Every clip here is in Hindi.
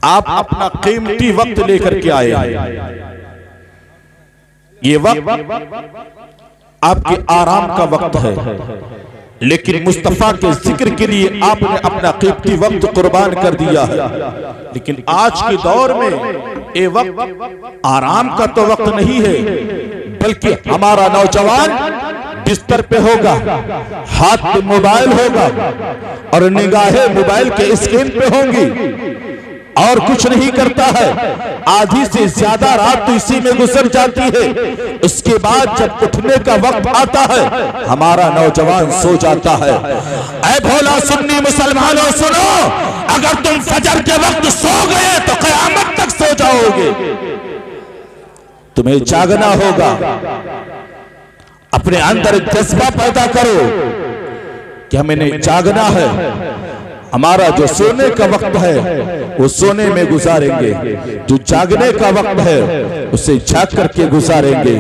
आप अपना कीमती वक्त लेकर के आए। ये वक्त आपके आराम का वक्त है, लेकिन मुस्तफा के जिक्र के लिए आपने अपना कीमती वक्त कुर्बान कर दिया है। लेकिन आज के दौर में ये वक्त आराम का तो वक्त नहीं है, बल्कि हमारा नौजवान बिस्तर पे होगा, हाथ पे मोबाइल होगा और निगाहें मोबाइल के स्क्रीन पे होंगी और कुछ नहीं करता है। आधी से ज्यादा रात तो इसी में गुजर जाती है। उसके बाद जब उठने का वक्त आता है हमारा नौजवान सो जाता है। ऐ भोला सुन्नी मुसलमानों सुनो, अगर तुम फजर के वक्त सो गए तो कयामत तक सो जाओगे। तुम्हें जागना होगा, अपने अंदर एक जज्बा पैदा करो कि हमें जागना है। हमारा जो सोने का वक्त है वो सोने में गुजारेंगे, जो जागने का वक्त है उसे जाग करके गुजारेंगे।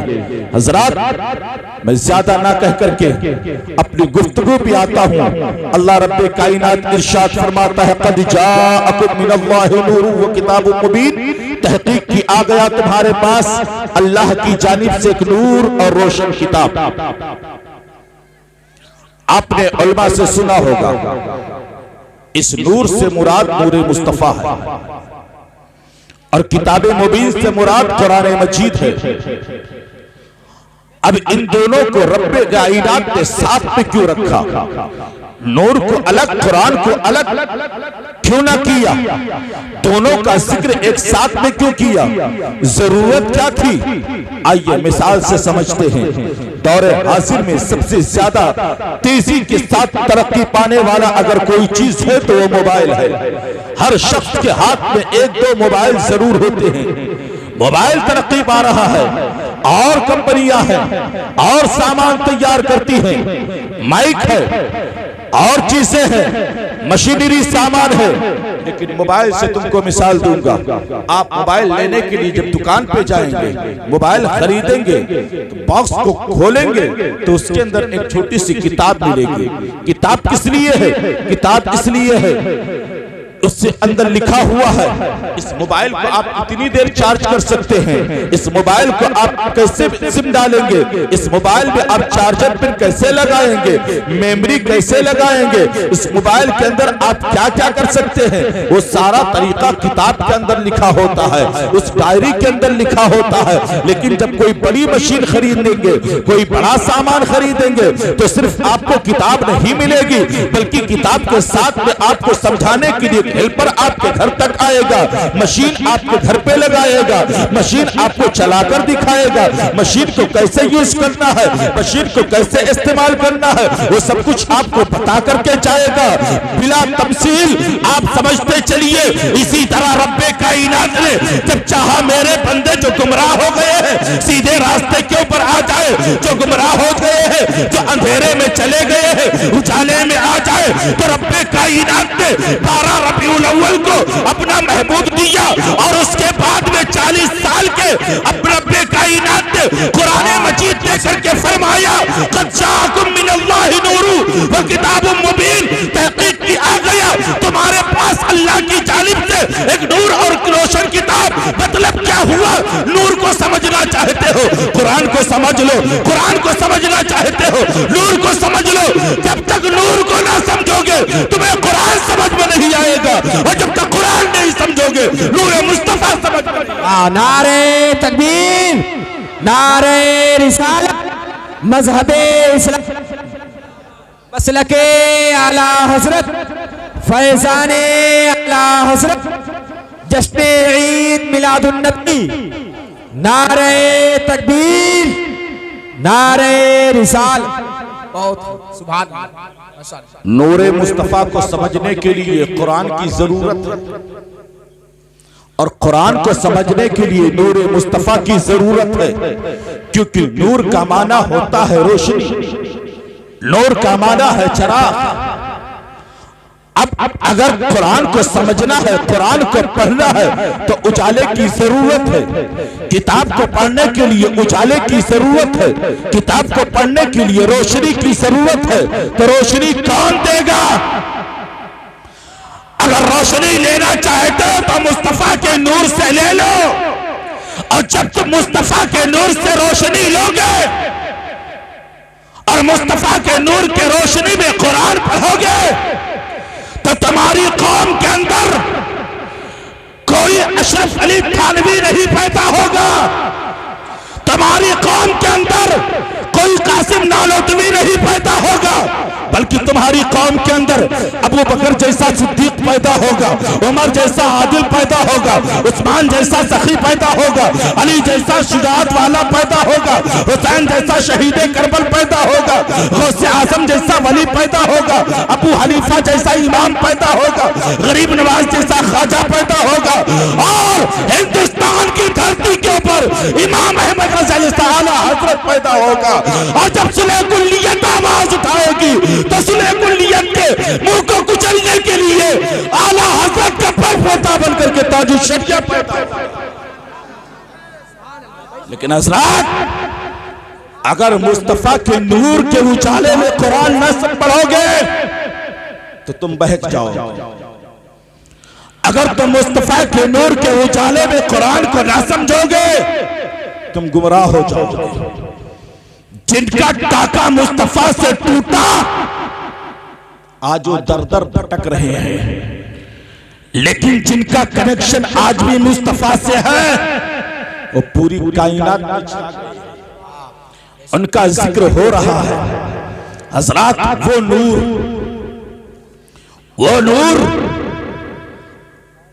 हजरात, मैं ज्यादा ना कह करके अपनी गुफ्तगू पे आता हूँ। अल्लाह रब्बे कायनात इरशाद फरमाता है, क़द जाअकुम मिनल्लाहि नूरुन व किताबुम मुबीन, तहकीक की आ गया तुम्हारे पास अल्लाह की जानिब से एक नूर और रोशन किताब। आपने उलमा से सुना होगा, इस नूर से मुराद नूरे मुस्तफा है और किताबे मुबीन से मुराद कुरान मजीद है। अब इन दोनों को रब्बे कायनात ने साथ में क्यों रखा? नूर को अलग, कुरान को अलग क्यों ना किया? दोनों का जिक्र एक साथ में क्यों किया? जरूरत क्या थी? आइए मिसाल से समझते हैं। दौरे हाजिर में सबसे ज्यादा तेजी के साथ तरक्की पाने वाला अगर कोई चीज है तो वो मोबाइल है। हर शख्स के हाथ में एक दो मोबाइल जरूर होते हैं। मोबाइल तरक्की पा रहा है और कंपनियां हैं और सामान तैयार करती हैं, माइक है और चीजें हैं, मशीनरी सामान है। लेकिन मोबाइल से तुमको मिसाल दूंगा, आप मोबाइल लेने के लिए जब दुकान पे जाएंगे, मोबाइल खरीदेंगे तो बॉक्स को खोलेंगे तो उसके अंदर एक छोटी सी किताब मिलेगी। किताब किस लिए है? किताब इसलिए है उससे अंदर लिखा हुआ है इस मोबाइल को आप इतनी देर चार्ज कर सकते हैं, इस मोबाइल को आप कैसे सिम डालेंगे, इस मोबाइल में आप चार्जर पिन कैसे लगाएंगे, मेमोरी कैसे लगाएंगे, इस मोबाइल के अंदर आप क्या क्या कर सकते हैं, वो सारा तरीका किताब के अंदर लिखा होता है, उस डायरी के अंदर लिखा होता है। लेकिन जब कोई बड़ी मशीन खरीदेंगे, कोई बड़ा सामान खरीदेंगे तो सिर्फ आपको किताब नहीं मिलेगी, बल्कि किताब के साथ में आपको समझाने के लिए हेल्पर आपके घर तक आएगा, मशीन आपके घर पे लगाएगा, मशीन आपको चलाकर दिखाएगा, मशीन को कैसे यूज करना है, मशीन को कैसे इस्तेमाल करना है, वो सब कुछ आपको बता करके जाएगा बिला तफसील। आप समझते चलिए इसी तरह रब्बे कायनात ने जब चाहा मेरे बंदे जो गुमराह हो गए हैं सीधे रास्ते के ऊपर आ जाए, जो गुमराह हो गए हैं, जो अंधेरे में चले गए हैं उजाले में आ जाए, तो रब्बे कायनात ने 12 रबीउल अव्वल को अपना महबूब दिया और उसके बाद में 40 साल के अपने रब्बे कायनात ने कुरान मजीद देकर के फरमाया, क़द जाअकुम मिनल्लाहि नूरुन व किताबुम मुबीन, तहकीक की आ गया तुम्हारे पास अल्लाह की जानिब से एक नूर और रोशन किताब। मतलब क्या हुआ? नूर को समझना चाहते हो कुरान को समझ लो, कुरान को समझना चाहते हो नूर को समझ लो। जब तक नूर को ना समझोगे तुम्हें कुरान समझ में नहीं आएगा, और जब तक कुरान नहीं समझोगे नूर मुस्तफा समझ में नहीं आएगा। नारे तकबीर, नारे रिसालत, मजहबे इस्लाम, मसलके आला हजरत, फैजाने आला हजरत, जश्न ईद मिलादुन नबी। नारे तकबीर, नारे रिसालत। बहुत सुभान अल्लाह। नूरे मुस्तफा को समझने के लिए कुरान की जरूरत है और कुरान को समझने के लिए नूरे मुस्तफा की जरूरत है, क्योंकि नूर का माना होता है रोशनी, नूर का माना है चिराग। अब अगर कुरान को समझना है, कुरान को पढ़ना है तो उजाले की जरूरत है। किताब को पढ़ने के लिए उजाले की जरूरत है, किताब को पढ़ने के लिए रोशनी की जरूरत है। तो रोशनी कौन देगा? अगर रोशनी लेना चाहते हो तो मुस्तफा मुस्तफा के नूर से ले लो, और जब तुम मुस्तफा के नूर से रोशनी लोगे और मुस्तफा के नूर के रोशनी में कुरान पढ़ोगे तो तुम्हारी कौम के अंदर कोई अशरफ अली थानवी नहीं पैदा होगा, तुम्हारी कौम के अंदर कोई कासिम नानोतवी नहीं पैदा होगा, बल्कि तुम्हारी कौम के अंदर अबू बकर जैसा सिद्दीक पैदा होगा, उमर जैसा आदिल पैदा होगा, उस्मान जैसा सखी पैदा होगा, अली जैसा शुजाअत वाला पैदा होगा, हुसैन जैसा शहीद करबल पैदा होगा, गौसे आजम जैसा वली पैदा होगा, अबू हनीफा जैसा इमाम पैदा होगा, गरीब नवाज जैसा ख्वाजा पैदा होगा, और हिंदुस्तान की धरती के ऊपर इमाम अहमद रज़ा जैसा आला हजरत पैदा होगा। और जब सुलह कुल्लियत आवाज उठाएगी तो सुलह कुल्लियत के मुंह को कुचलने के लिए आला हजरत का परपोता बनकर के ताजुल शरिया पैदा होगा। लेकिन हजरत, अगर मुस्तफा के नूर के उजाले में कुरान न पढ़ोगे तो तुम बहक जाओ, अगर तुम मुस्तफा के नूर के उजाले में कुरान को ना समझोगे तुम गुमराह हो जाओगे। जिनका टाका मुस्तफा से टूटा आज वो दर दर भटक रहे हैं, लेकिन जिनका कनेक्शन आज भी मुस्तफा से है वो पूरी कायनात में छा गई, उनका जिक्र हो रहा है। हजरात, वो नूर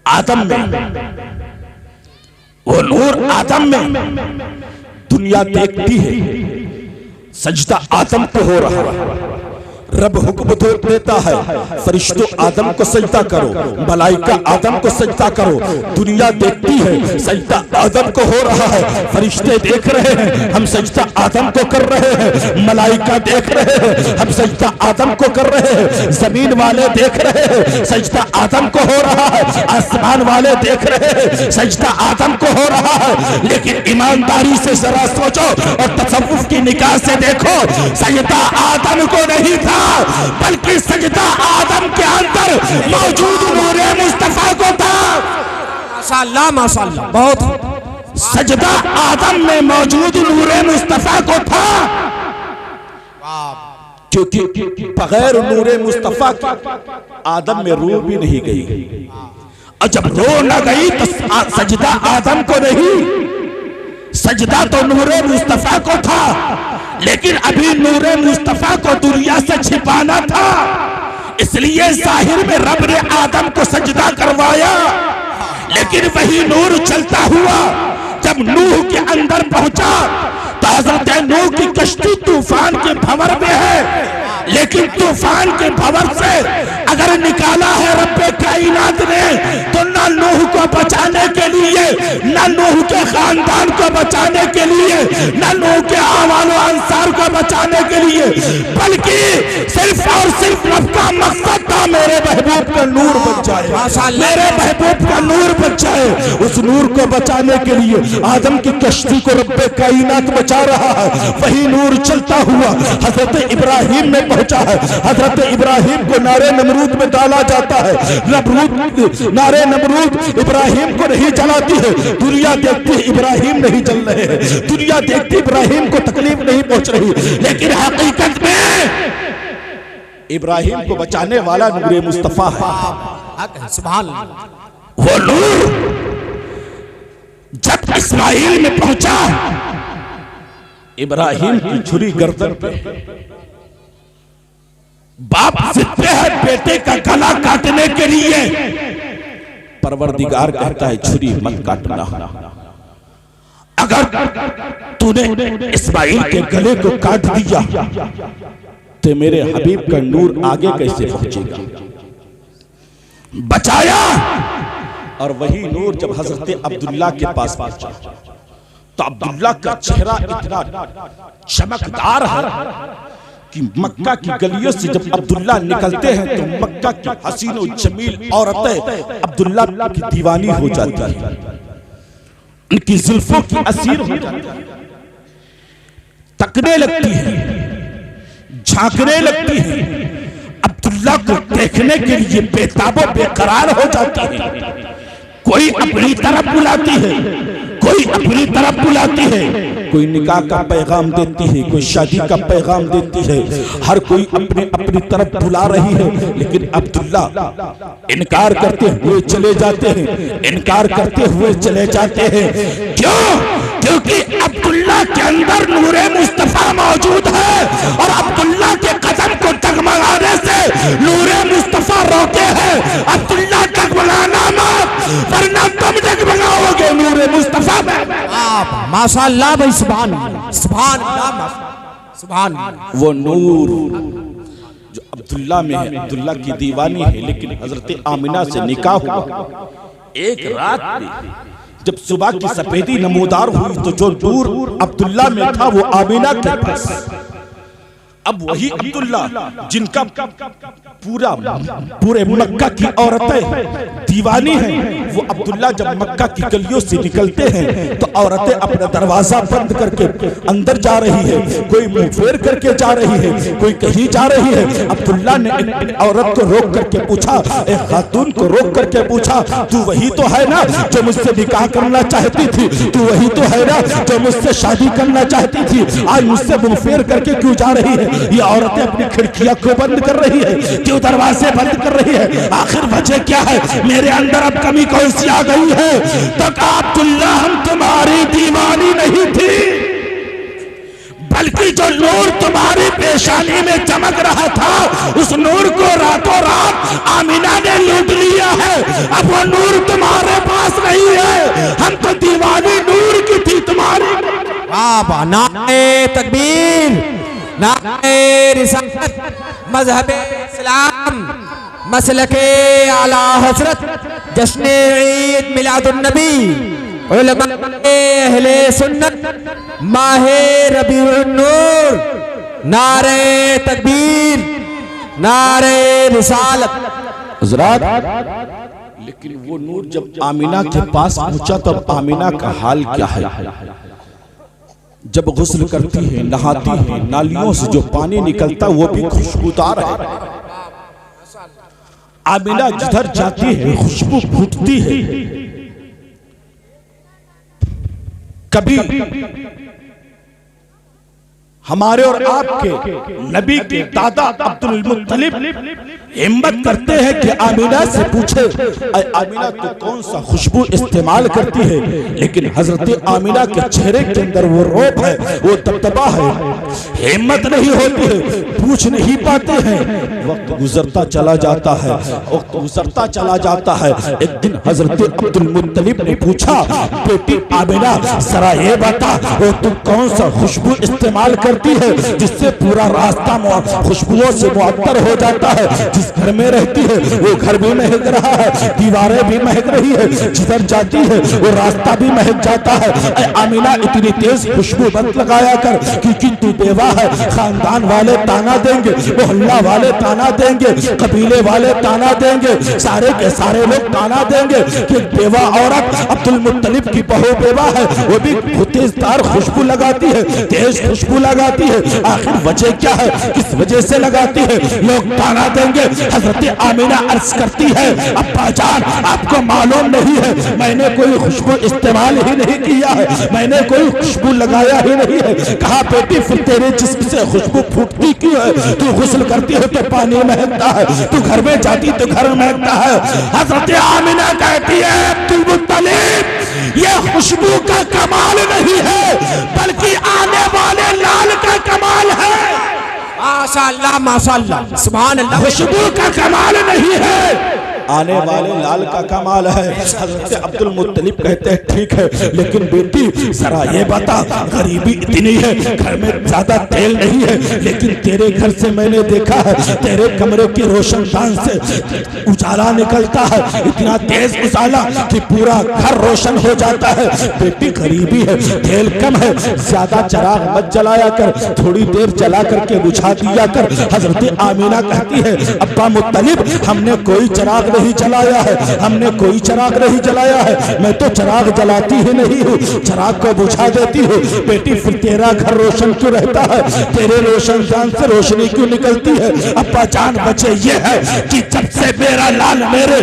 आदम में, वो नूर आदम में दुनिया देखती है, सजदा आदम को हो रहा है, रब हुक्म देता है फरिश्तों आदम को सजदा करो, मलाइका आदम को सजदा करो, दुनिया देखती है सजदा आदम को हो रहा है, फरिश्ते देख रहे हैं हम सजदा आदम को कर रहे हैं, मलाइका देख रहे हैं हम सजदा आदम को कर रहे हैं, जमीन वाले देख रहे हैं सजदा आदम को हो रहा है, आसमान वाले देख रहे हैं सजदा आदम को हो रहा है। लेकिन ईमानदारी से जरा सोचो और तसव्वुफ की निगाह से देखो, सजदा आदम को नहीं था बल्कि सजदा आदम के अंदर मौजूद नूरे मुस्तफा को था। माशाअल्लाह माशाअल्लाह, बहुत सजदा आदम में मौजूद नूरे मुस्तफा को था, क्योंकि बगैर नूरे मुस्तफा के आदम में रूह भी नहीं गई, और जब रूह न गई तो सजदा आदम को नहीं, सजदा तो नूरे मुस्तफा को था, लेकिन अभी नूरे मुस्तफा को दुनिया से छिपाना था, इसलिए जाहिर में रब ने आदम को सजदा करवाया। लेकिन वही नूर चलता हुआ जब नूह के अंदर पहुंचा तो हजरत नूह की कश्ती तूफान के भंवर में है, लेकिन तूफान के भंवर से अगर निकाला है रब्बे कायनात ने तो न नूह को बचाने के लिए, न नूह के खानदान को बचाने के लिए, न नूह के आवालो अंसार को बचाने के लिए, बल्कि सिर्फ और सिर्फ रब का मकसद था मेरे महबूब का नूर बच जाए, मेरे महबूब का नूर बच जाए। उस नूर को बचाने के लिए आदम की कश्ती को रब्बे कायनात बचा रहा है, वही नूर चलता हुआ हजरत इब्राहिम में पहुंचा है। हजरत इब्राहिम को नारे नमरूद में डाला जाता है, नारे नमरूद इब्राहिम को नहीं जलाती है, दुनिया देखती इब्राहिम नहीं जल रहे हैं, दुनिया देखती इब्राहिम को तकलीफ नहीं पहुंच रही, लेकिन हकीकत में इब्राहिम को बचाने वाला नूरे मुस्तफा है। सुभान अल्लाह। वो नूर जब इस्माइल में पहुंचा, इब्राहिम की छुरी गर्दन पे, बाप जिद पे है बेटे का गला काटने के लिए, परवरदिगार कहता है छुरी मत काटना, अगर तूने इस्माइल के गले को काट दिया तो मेरे हबीब का नूर आगे कैसे पहुंचेगा। बचाया, और वही नूर जब हजरत अब्दुल्ला के पास पहुंचा तो अब्दुल्ला का चेहरा इतना चमकदार है कि मक्का की गलियों से जब अब्दुल्ला निकलते हैं तो मक्का की हसीन और जमील औरतें अब्दुल्ला की दीवानी हो जाती है, उनकी जुल्फों की असीर हो जाती है, तकने लगती है, झांकने लगती है, अब्दुल्ला को देखने के लिए बेताबो बेकरार हो जाती है। कोई अपनी तरफ बुलाती है, कोई अपनी तरफ बुलाती है, कोई निकाह का पैगाम देती है, कोई शादी का पैगाम देती है, हर कोई अपने अपनी तरफ बुला रही है। लेकिन अब्दुल्ला इनकार करते हुए चले जाते हैं, इनकार करते हुए चले जाते हैं। क्यों? क्योंकि अब्दुल्ला के अंदर नूरे मुस्तफा मौजूद है और अब्दुल्ला के कदम को डगमगाने से नूरे मुस्तफा रोके हैं। अब्दुल्ला डगमगाना मत, वरना तुम डगमगाओगे नूरे मुस्तफा में। माशाअल्लाह भाई, सुभान अल्लाह, सुभान अल्लाह, सुभान अल्लाह। वो नूर जो अब्दुल्ला में है, अब्दुल्ला की दीवानी है, लेकिन हजरत आमिना से निकाह हुआ। एक रात में जब सुबह की सफेदी नमूदार हुई तो जो नूर अब्दुल्ला में था वो आमिना के पास। अब वही अब्दुल्ला जिनका पूरे मक्का की औरतें दीवानी हैं, वो अब्दुल्ला जब मक्का की गलियों से निकलते हैं तो औरतें अपना दरवाजा बंद करके अंदर जा रही है, कोई मुंह फेर करके जा रही है, कोई कहीं जा रही है। अब्दुल्ला ने एक औरत को रोक करके पूछा, एक खातून को रोक करके पूछा, तू वही तो है ना जो मुझसे निकाह करना चाहती थी? तू वही तो है ना जो मुझसे शादी करना चाहती थी? आज मुझसे मुंह फेर करके क्यों जा रही है? ये औरतें अपनी खिड़कियां क्यों बंद कर रही है, क्यों दरवाजे बंद कर रही है? आखिर वजह क्या है? मेरे अंदर अब कमी कौन सी आ गई है? तो अब्दुल्ला हम तुम्हारी दीवानी नहीं थी, बल्कि जो नूर तुम्हारी पेशानी में चमक रहा था उस नूर को रातों रात आमिना ने लूट लिया है। अब वो नूर तुम्हारे पास नहीं है, हम तो दीवानी नूर की थी तुम्हारी। नारे तकबीर, नारे रिसालत, मजहबे इस्लाम, मसलके आला हजरत, जश्न ईद मिलादुन नबी, उलमाए अहले सुन्नत, माहे रबीउन नूर, नारे तकबीर, नारे रिसालत। हज़रात, लेकिन वो नूर जब आमिना के पास पहुंचा तब आमिना का हाल क्या है? जब गुस्ल करती है, नहाती है, नालियों से जो पानी निकलता वो भी खुशबूदार है। आमिना जिधर जाती है खुशबू फूटती है। कभी हमारे और आपके नबी के दादा अब्दुल मुत्तलिब हिम्मत करते हैं कि आमिना से पूछे, आमिना तो कौन सा खुशबू इस्तेमाल करती है? लेकिन हजरत आमिना के चेहरे के अंदर वो रौब है, वो दबदबा है, हिम्मत नहीं होती है, पूछ नहीं पाते हैं। वक्त गुजरता चला जाता है, वक्त गुजरता चला जाता है। एक दिन हजरत अब्दुल मुत्तलिब ने पूछा, बेटी आमिना जरा ये बता, वो तुम कौन सा खुशबू इस्तेमाल करती है जिससे पूरा रास्ता खुशबुओं से मुअत्तर हो जाता है? जिस घर में रहती है वो घर भी महक रहा है, दीवारें भी महक रही है, जिधर जाती है वो रास्ता भी महक जाता है। आमिना इतनी तेज खुशबू मत लगाया कर, क्योंकि तू बेवा है, खानदान वाले ताना देंगे, मोहल्ला वाले ताना देंगे, कबीले वाले ताना देंगे, सारे के सारे लोग ताना देंगे कि बेवा औरत अब्दुल मुत्तलिब की बहू बेवा है, वो भी तेजदार खुशबू लगाती है, तेज खुशबू लगाती है। आखिर वजह क्या है? किस वजह से लगाती है? लोग ताना देंगे। हजरत आमिना अर्ज करती है, अब्बा जान आपको मालूम नहीं है, मैंने कोई खुशबू इस्तेमाल ही नहीं किया है, मैंने कोई खुशबू लगाया ही नहीं है। कहा बेटी फिर तेरे जिस्म से खुशबू फूटती क्यों है? तू गुस्ल करती है तो पानी महकता है, तू घर में जाती तो घर महकता है। हजरत आमिना कहती है, अब्दुल मुत्तलिब ये खुशबू का कमाल नहीं है, बल्कि आने वाले लाल का कमाल है। माशाअल्लाह, माशाअल्लाह, सुभान अल्लाह। खुशबू का कमाल नहीं है, आने वाले लाल का कमाल है। हज़रत अब्दुल मुत्तलिब कहते हैं, ठीक है, लेकिन बेटी जरा ये बता, गरीबी इतनी है, घर में ज्यादा तेल नहीं है, लेकिन तेरे घर से मैंने देखा है, तेरे कमरे की रोशनदान से उजाला निकलता है, इतना तेज उजाला कि पूरा घर रोशन हो जाता है। बेटी गरीबी है, तेल कम है, ज्यादा चिराग मत जलाया कर, थोड़ी देर जला करके बुझा दिया कर। हजरत आमिना कहती है, अब्बा मुत्तलिब हमने कोई चिराग नहीं जलाया है, हमने कोई चिराग नहीं जलाया है। मैं तो चिराग जलाती ही नहीं हूँ, चिराग को बुझा देती हूँ। बेटी फिर तेरा घर रोशन क्यों रहता है, तेरे रोशन जान से रोशनी क्यों निकलती है? अब्बा जान बचे ये है कि जब से मेरा लाल मेरे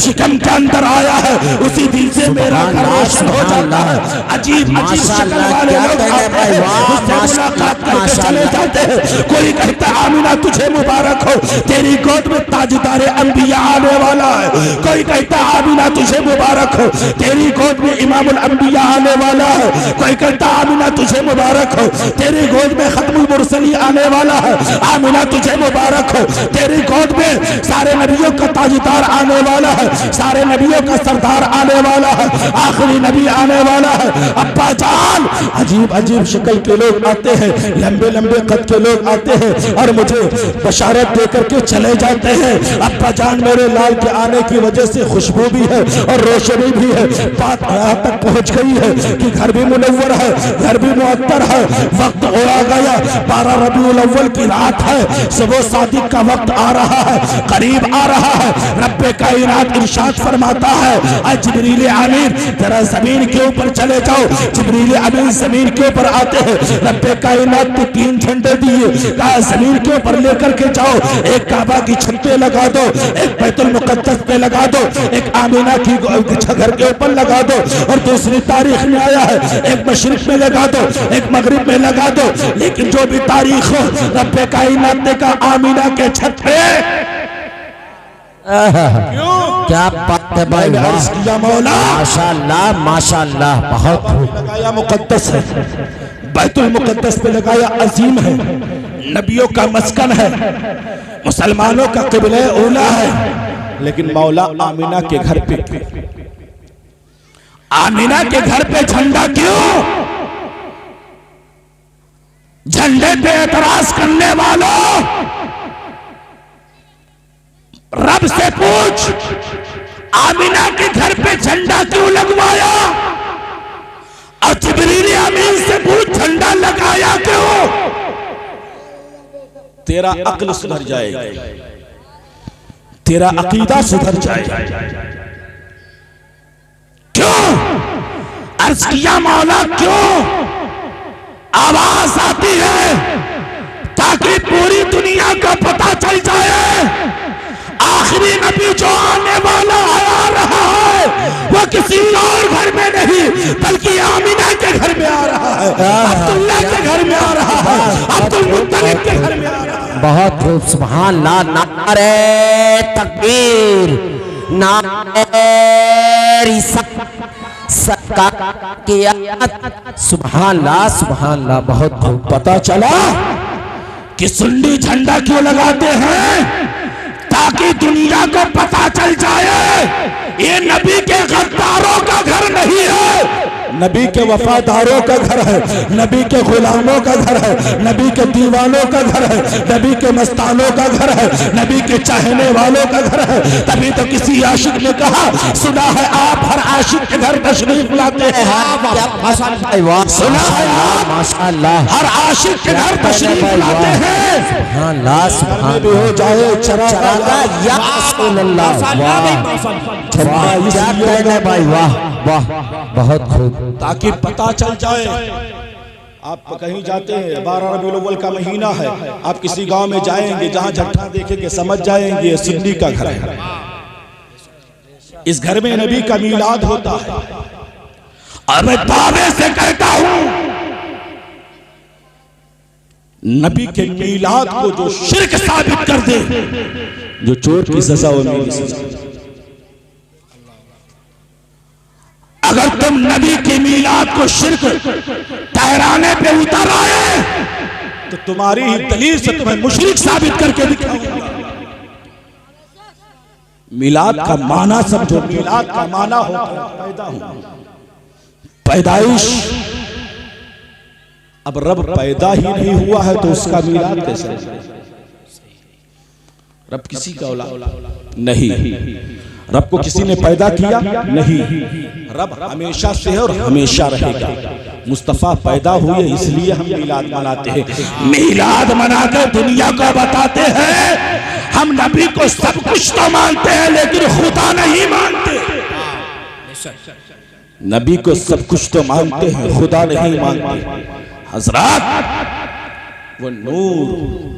शिकम के अंदर आया है, उसी दिन से मेरा घर रोशन हो जाता है। अजीब अजीब शक्ल वाले लोग आते हैं, उससे मुलाकात करके चले जाते हैं। कोई कहता है आमीना तुझे मुबारक हो, तेरी गोद में ताजदारे अंबिया आने वाला है। कोई कहता है आमीना तुझे मुबारक हो, तेरी गोद में इमामुल अंबिया आने वाला है। कोई कहता है आमीना तुझे मुबारक हो, तेरी गोद में खत्मुल मुरसली आने वाला है। आमीना तुझे मुबारक हो, तेरी गोद में सारे नबियों का ताजदार आने वाला है, सारे नबियों का सरदार आने वाला है, आखिरी नबी आने वाला है। अब्बा जान अजीब अजीब शक्ल के लोग आते हैं, लंबे लंबे कद के लोग आते हैं और मुझे बशारत देकर के चले जाते हैं। अब्बा जान मेरे लाल के आने की वजह से खुशबू भी है और रोशनी भी है। बात यहाँ तक पहुँच गई है कि घर भी मुनव्वर है, घर भी मुअत्तर है। वक्त हो गया, 12 रबीउल अव्वल की रात है, सुबह सादिक का वक्त आ रहा है, करीब आ रहा है। रब्बे कायनात इरशाद फरमाता है, आज जिब्रील अमीन जरा जमीन के ऊपर चले जाओ। जिब्रील अमीन जमीन के ऊपर आते हैं। रब्बे कायनात ने 3 झंडे दिए, कहा जमीन के ऊपर लेकर के जाओ। एक काबा की छत पे लगा दो, एक बैतुल मुकद्दस पे लगा दो, एक आमीना की घर के ऊपर लगा दो, और दूसरी तारीख में आया है एक मशरिक में लगा दो, एक मगरिब में लगा दो। लेकिन जो भी तारीख हो, रब्बे कायनात ने कहा आमीना के छत पे क्या बात है भाई, मौला माशाअल्लाह माशाअल्लाह। बहुत लगाया मुकद्दस है, बैतुल मुकद्दस पे लगाया, अजीम है, नबियों का मस्कन है, मुसलमानों का क़िबला ऊला है। लेकिन मौला आमीना के घर पे, आमीना के घर पे झंडा क्यों? झंडे पे एतराज करने वालों, रब से पूछ, आमीना के घर पे झंडा क्यों लगवाया? और जिब्रील अमीन से पूछ झंडा लगाया क्यों? तेरा अक्ल सुधर जाएगा, तेरा अकीदा सुधर जाएगा। क्यों? अर्ज किया मौला क्यों? आवाज आती है ताकि पूरी दुनिया को पता चल जाए आखिरी नबी जो आने वाला आ रहा है वो किसी और घर में नहीं बल्कि आमीना के घर में आ रहा है, अब्दुल्ला के घर में आ रहा है, अब्दुल मुत्तलिब के घर में आ रहा है। बहुत खूब, सुभान अल्लाह। नारे तकबीर, नारे रिसालत, सरकार की आमद, सुभान अल्लाह सुभान अल्लाह। बहुत खूब। पता चला कि सुन्नी झंडा क्यों लगाते हैं? ताकि दुनिया को पता चल जाए ये नबी के गद्दारों का घर नहीं है, नबी के वफादारों का घर है, नबी के गुलामों का घर है, नबी के दीवानों का घर है, नबी के मस्तानों का घर है, नबी के चाहने वालों का घर है। तभी तो किसी आशिक ने कहा, सुना है आप हर आशिक के घर तशरीफ लाते हैं। सुना है आप माशाअल्लाह हर आशिक के घर तशरीफ लाते हैं। सुभान अल्लाह सुभान भी हो जाए चरागा या रसूल अल्लाह। क्या कहना भाई, वाह वाह, बहुत खूब। ताकि पता चल जाए। आप कहीं जाते हैं, 12 रबीउल अव्वल का महीना है, आप किसी गांव में जाएंगे, जहां झट्ठा देखेंगे समझ जाएंगे ये सुन्नी का घर है। इस घर में नबी का मीलाद होता है। और मैं दावे से कहता हूं, नबी के मीलाद को जो शिर्क साबित कर दे, जो चोर की सजा वो मेरी सजा। अगर तुम नबी के मीलाद को शिर्क ठहराने पे उतर आए तो तुम्हारी ही दलील से तुम्हें मुशरिक साबित करके दिखाऊंगा। मीलाद का माना समझो, मीलाद का माना होता है पैदा होना, पैदाइश। अब रब पैदा ही नहीं हुआ है तो उसका मीलाद कैसे? रब किसी का औलाद नहीं, रब को किसी ने पैदा किया नहीं, रब हमेशा से है और हमेशा रहेगा। मुस्तफा पैदा हुए इसलिए हम मीलाद मनाते हैं। मीलाद मनाकर दुनिया को बताते हैं हम नबी को सब कुछ तो मानते हैं लेकिन खुदा नहीं मानते। नबी को सब कुछ तो मानते हैं, खुदा नहीं मानते। हजरत वो नूर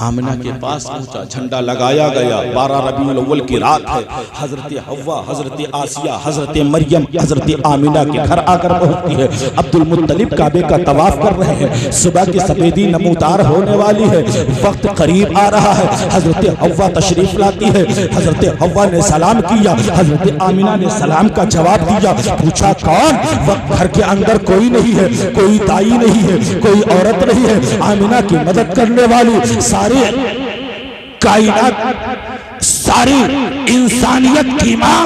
आमिना के पास पहुंचा, झंडा लगाया गया। 12 रबीउल अव्वल की रात है। हजरत हव्वा, हजरत आसिया, हजरत मरियम, हजरत आमिना के घर आकर पहुंचती है। अब्दुल मुत्तलिब काबे का तवाफ कर रहे हैं। सुबह की सफेदी नमूदार होने वाली है, वक्त करीब आ रहा है। हजरत हव्वा तशरीफ लाती है। हजरत हव्वा ने सलाम किया, हजरत आमिना ने सलाम का जवाब दिया। पूछा कौन? वक्त घर के अंदर कोई नहीं है, कोई दाई नहीं है, कोई औरत नहीं है। आमिना की मदद करने वाली सारी कायनात, सारी इंसानियत की मां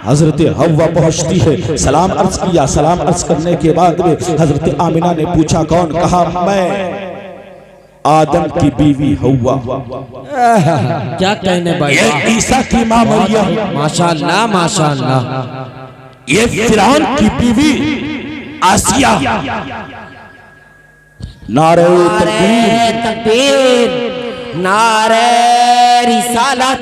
हजरत हव्वा पहुंचती है। सलाम अर्ज किया। सलाम अर्ज करने के बाद में हजरत आमिना ने पूछा कौन? कहा मैं आदम की बीवी हव्वा। क्या कहने भाई, ये ईसा की मां मरियम, माशाअल्लाह माशाअल्लाह। ये फिरौन की बीवी आसिया। नारे तकबीर, तकबीर, नारे रिसालत।